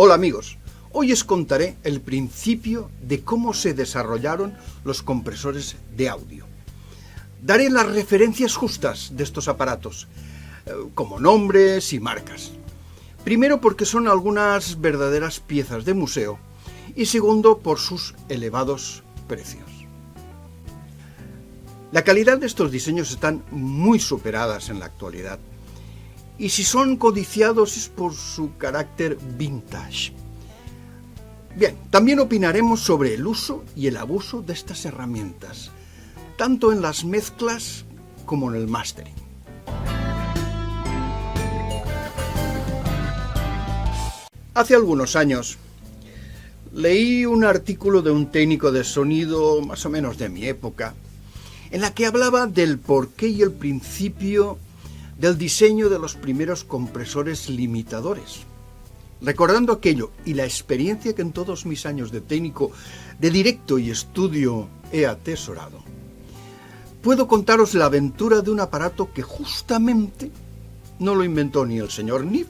Hola amigos, hoy os contaré el principio de cómo se desarrollaron los compresores de audio. Daré las referencias justas de estos aparatos, como nombres y marcas. Primero porque son algunas verdaderas piezas de museo y segundo por sus elevados precios. La calidad de estos diseños están muy superadas en la actualidad. Y si son codiciados es por su carácter vintage. Bien, también opinaremos sobre el uso y el abuso de estas herramientas, tanto en las mezclas como en el mastering. Hace algunos años leí un artículo de un técnico de sonido más o menos de mi época, en la que hablaba del porqué y el principio del diseño de los primeros compresores limitadores. Recordando aquello y la experiencia que en todos mis años de técnico de directo y estudio he atesorado, puedo contaros la aventura de un aparato que justamente no lo inventó ni el señor Neve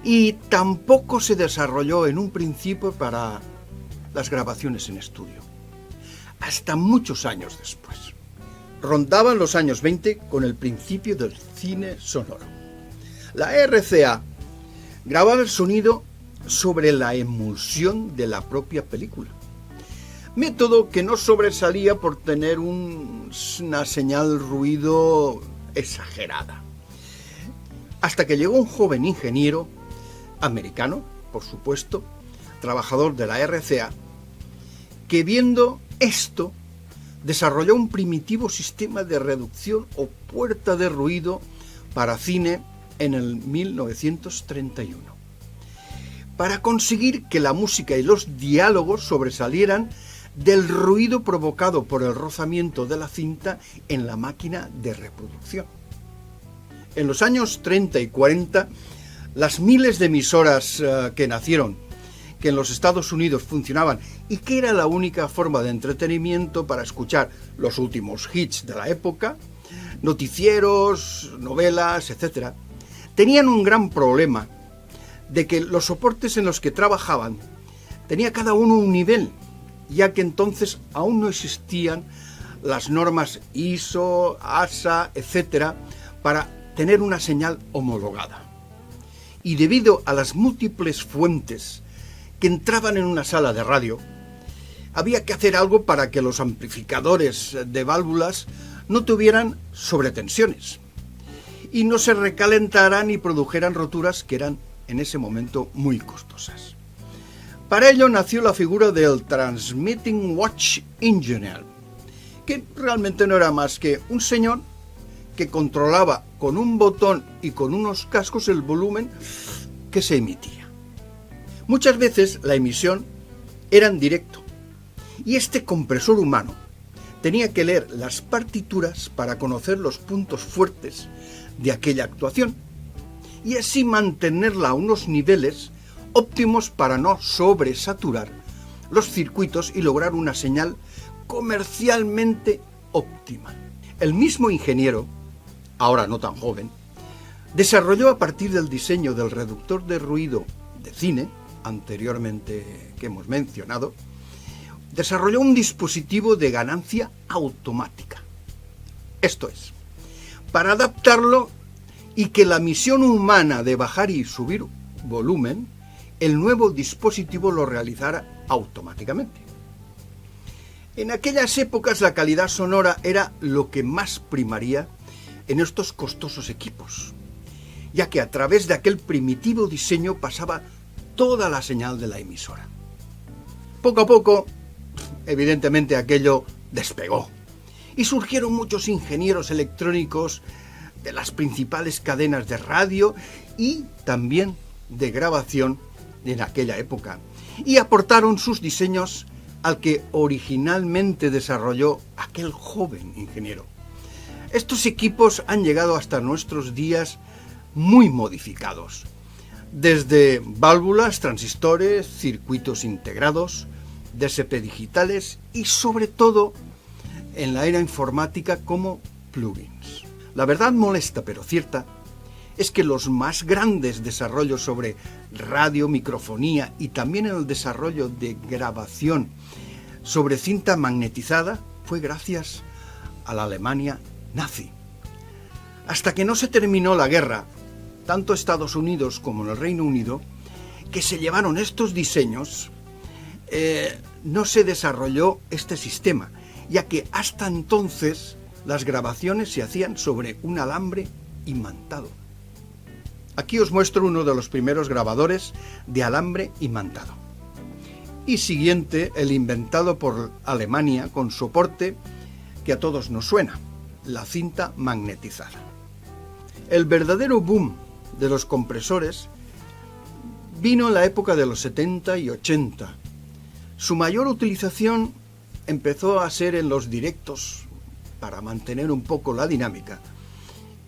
y tampoco se desarrolló en un principio para las grabaciones en estudio, hasta muchos años después. Rondaban los años 20 con el principio del cine sonoro. La RCA grababa el sonido sobre la emulsión de la propia película, método que no sobresalía por tener una señal ruido exagerada. Hasta que llegó un joven ingeniero, americano, por supuesto, trabajador de la RCA, que viendo esto, desarrolló un primitivo sistema de reducción o puerta de ruido para cine en el 1931, para conseguir que la música y los diálogos sobresalieran del ruido provocado por el rozamiento de la cinta en la máquina de reproducción. En los años 30 y 40, las miles de emisoras que nacieron, que en los Estados Unidos funcionaban y que era la única forma de entretenimiento para escuchar los últimos hits de la época, noticieros, novelas, etc., tenían un gran problema de que los soportes en los que trabajaban tenía cada uno un nivel, ya que entonces aún no existían las normas ISO, ASA, etc., para tener una señal homologada. Y debido a las múltiples fuentes que entraban en una sala de radio, había que hacer algo para que los amplificadores de válvulas no tuvieran sobretensiones y no se recalentaran y produjeran roturas que eran en ese momento muy costosas. Para ello nació la figura del Transmitting Watch Engineer, que realmente no era más que un señor que controlaba con un botón y con unos cascos el volumen que se emitía. Muchas veces la emisión era en directo y este compresor humano tenía que leer las partituras para conocer los puntos fuertes de aquella actuación y así mantenerla a unos niveles óptimos para no sobresaturar los circuitos y lograr una señal comercialmente óptima. El mismo ingeniero, ahora no tan joven, desarrolló a partir del diseño del reductor de ruido de cine, anteriormente que hemos mencionado, desarrolló un dispositivo de ganancia automática. Esto es, para adaptarlo y que la misión humana de bajar y subir volumen, el nuevo dispositivo lo realizara automáticamente. En aquellas épocas la calidad sonora era lo que más primaría en estos costosos equipos, ya que a través de aquel primitivo diseño pasaba toda la señal de la emisora. Poco a poco, evidentemente aquello despegó y surgieron muchos ingenieros electrónicos de las principales cadenas de radio y también de grabación en aquella época y aportaron sus diseños al que originalmente desarrolló aquel joven ingeniero. Estos equipos han llegado hasta nuestros días muy modificados, desde válvulas, transistores, circuitos integrados, DSP digitales y sobre todo en la era informática como plugins. La verdad molesta pero cierta es que los más grandes desarrollos sobre radio, microfonía y también en el desarrollo de grabación sobre cinta magnetizada fue gracias a la Alemania nazi. Hasta que no se terminó la guerra, tanto Estados Unidos como en el Reino Unido, que se llevaron estos diseños, no se desarrolló este sistema, ya que hasta entonces las grabaciones se hacían sobre un alambre imantado. Aquí os muestro uno de los primeros grabadores de alambre imantado. Y siguiente, el inventado por Alemania con soporte que a todos nos suena, la cinta magnetizada. El verdadero boom de los compresores vino en la época de los 70 y 80. Su mayor utilización empezó a ser en los directos para mantener un poco la dinámica,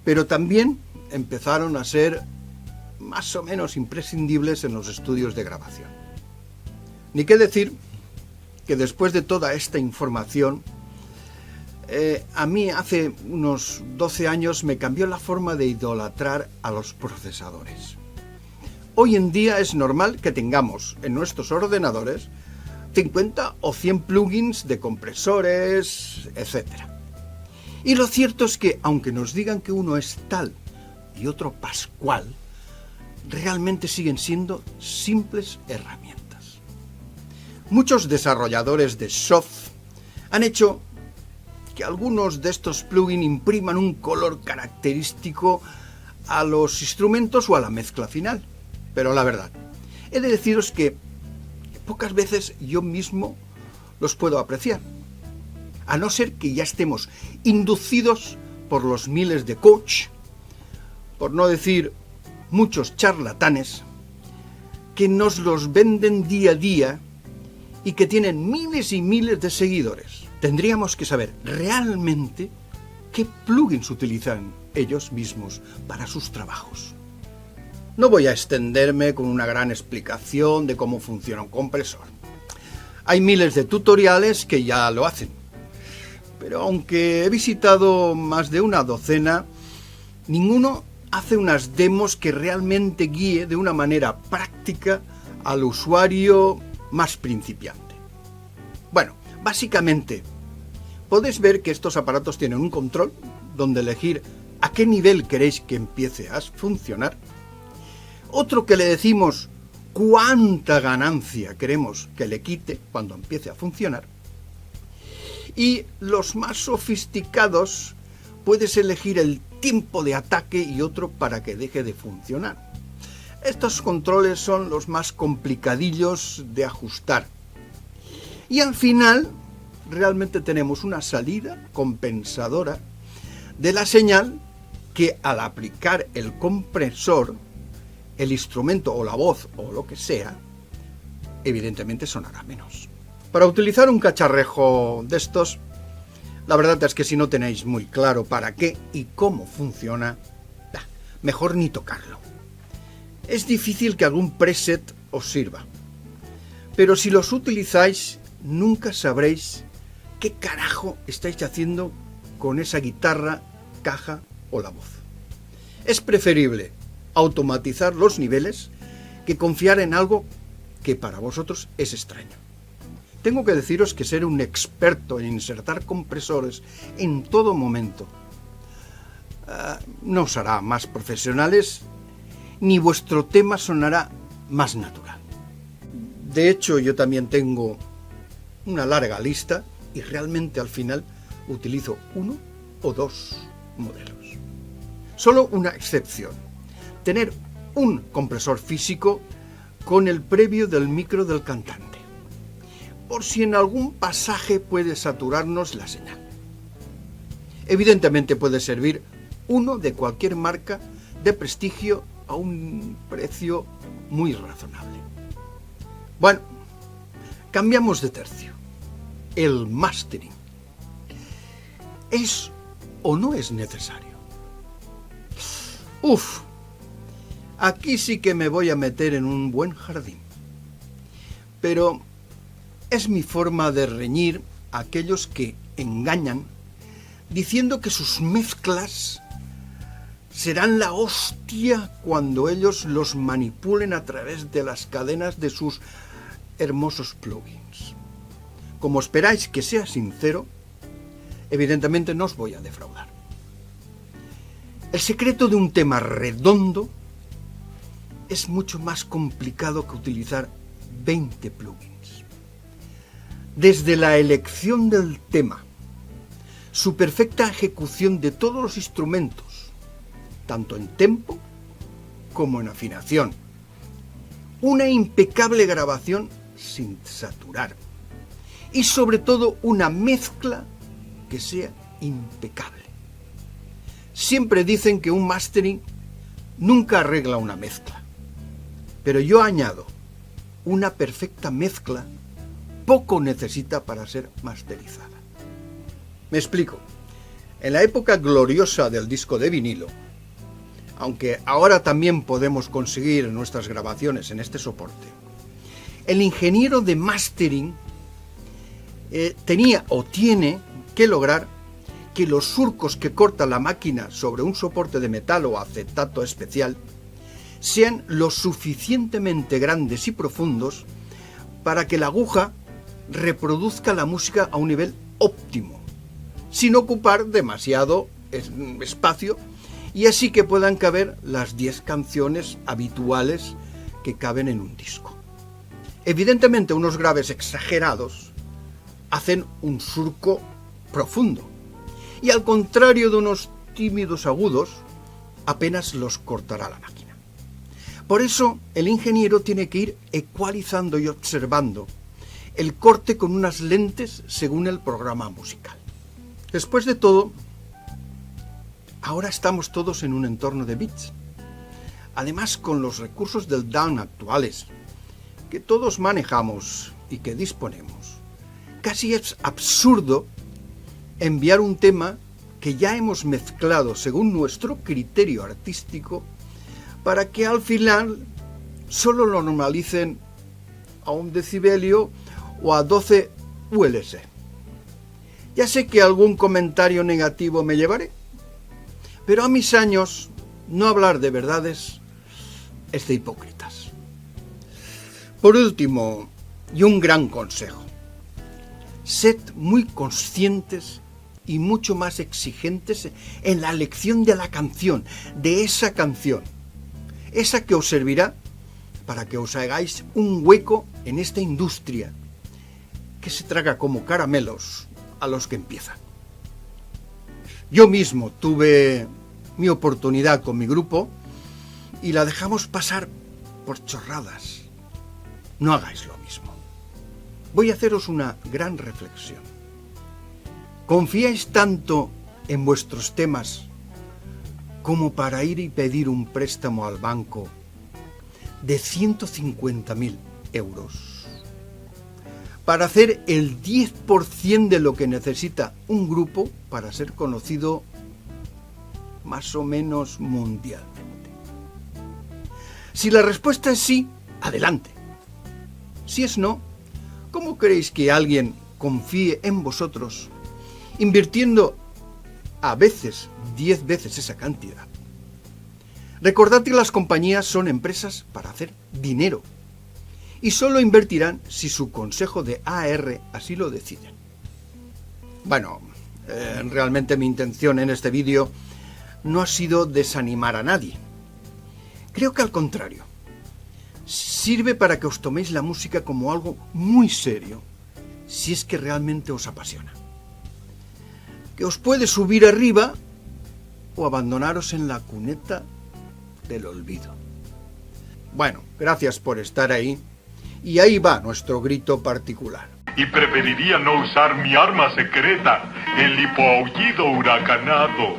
pero también empezaron a ser más o menos imprescindibles en los estudios de grabación. Ni qué decir que después de toda esta información, a mí hace unos 12 años me cambió la forma de idolatrar a los procesadores. Hoy en día es normal que tengamos en nuestros ordenadores 50 o 100 plugins de compresores, etc. Y lo cierto es que, aunque nos digan que uno es tal y otro pascual, realmente siguen siendo simples herramientas. Muchos desarrolladores de soft han hecho que algunos de estos plugins impriman un color característico a los instrumentos o a la mezcla final. Pero la verdad, he de deciros que pocas veces yo mismo los puedo apreciar, a no ser que ya estemos inducidos por los miles de coach, por no decir muchos charlatanes, que nos los venden día a día y que tienen miles y miles de seguidores. Tendríamos que saber realmente qué plugins utilizan ellos mismos para sus trabajos. No voy a extenderme con una gran explicación de cómo funciona un compresor. Hay miles de tutoriales que ya lo hacen. Pero aunque he visitado más de una docena, ninguno hace unas demos que realmente guíe de una manera práctica al usuario más principiante. Bueno, básicamente, podéis ver que estos aparatos tienen un control donde elegir a qué nivel queréis que empiece a funcionar. Otro que le decimos cuánta ganancia queremos que le quite cuando empiece a funcionar. Y los más sofisticados puedes elegir el tiempo de ataque y otro para que deje de funcionar. Estos controles son los más complicadillos de ajustar. Y al final realmente tenemos una salida compensadora de la señal que al aplicar el compresor, el instrumento o la voz o lo que sea, evidentemente sonará menos. Para utilizar un cacharrejo de estos, la verdad es que si no tenéis muy claro para qué y cómo funciona, mejor ni tocarlo. Es difícil que algún preset os sirva, pero si los utilizáis, nunca sabréis qué carajo estáis haciendo con esa guitarra, caja o la voz. Es preferible automatizar los niveles que confiar en algo que para vosotros es extraño. Tengo que deciros que ser un experto en insertar compresores en todo momento no os hará más profesionales ni vuestro tema sonará más natural. De hecho, yo también tengo una larga lista y realmente al final utilizo uno o dos modelos. Solo una excepción: tener un compresor físico con el previo del micro del cantante, por si en algún pasaje puede saturarnos la señal. Evidentemente puede servir uno de cualquier marca de prestigio a un precio muy razonable. Bueno, cambiamos de tercio. El mastering. ¿Es o no es necesario? Aquí sí que me voy a meter en un buen jardín. Pero es mi forma de reñir a aquellos que engañan diciendo que sus mezclas serán la hostia cuando ellos los manipulen a través de las cadenas de sus hermosos plugins. Como esperáis que sea sincero, evidentemente no os voy a defraudar. El secreto de un tema redondo es mucho más complicado que utilizar 20 plugins. Desde la elección del tema, su perfecta ejecución de todos los instrumentos, tanto en tempo como en afinación, una impecable grabación sin saturar y sobre todo una mezcla que sea impecable. Siempre dicen que un mastering nunca arregla una mezcla, pero yo añado, una perfecta mezcla poco necesita para ser masterizada. Me explico. En la época gloriosa del disco de vinilo, aunque ahora también podemos conseguir nuestras grabaciones en este soporte, el ingeniero de mastering tenía o tiene que lograr que los surcos que corta la máquina sobre un soporte de metal o acetato especial sean lo suficientemente grandes y profundos para que la aguja reproduzca la música a un nivel óptimo, sin ocupar demasiado espacio, y así que puedan caber las 10 canciones habituales que caben en un disco. Evidentemente, unos graves exagerados hacen un surco profundo, y al contrario de unos tímidos agudos, apenas los cortará la máquina. Por eso, el ingeniero tiene que ir ecualizando y observando el corte con unas lentes según el programa musical. Después de todo, ahora estamos todos en un entorno de bits. Además, con los recursos del DAW actuales, que todos manejamos y que disponemos, casi es absurdo enviar un tema que ya hemos mezclado según nuestro criterio artístico para que al final solo lo normalicen a 1 decibelio o a 12 ULS. Ya sé que algún comentario negativo me llevaré, pero a mis años no hablar de verdades es de hipócritas. Por último, y un gran consejo: sed muy conscientes y mucho más exigentes en la elección de la canción, de esa canción, esa que os servirá para que os hagáis un hueco en esta industria que se traga como caramelos a los que empiezan. Yo mismo tuve mi oportunidad con mi grupo y la dejamos pasar por chorradas. No hagáis lo mismo. Voy a haceros una gran reflexión. ¿Confiáis tanto en vuestros temas como para ir y pedir un préstamo al banco de 150.000 euros para hacer el 10% de lo que necesita un grupo para ser conocido más o menos mundialmente? Si la respuesta es sí, adelante. Si es no, ¿cómo creéis que alguien confíe en vosotros invirtiendo a veces 10 veces esa cantidad? Recordad que las compañías son empresas para hacer dinero y solo invertirán si su consejo de AR así lo decide. Bueno, realmente mi intención en este vídeo no ha sido desanimar a nadie. Creo que al contrario, sirve para que os toméis la música como algo muy serio, si es que realmente os apasiona, que os puede subir arriba o abandonaros en la cuneta del olvido. Bueno, gracias por estar ahí, y ahí va nuestro grito particular. Y preferiría no usar mi arma secreta, el hipoaullido huracanado.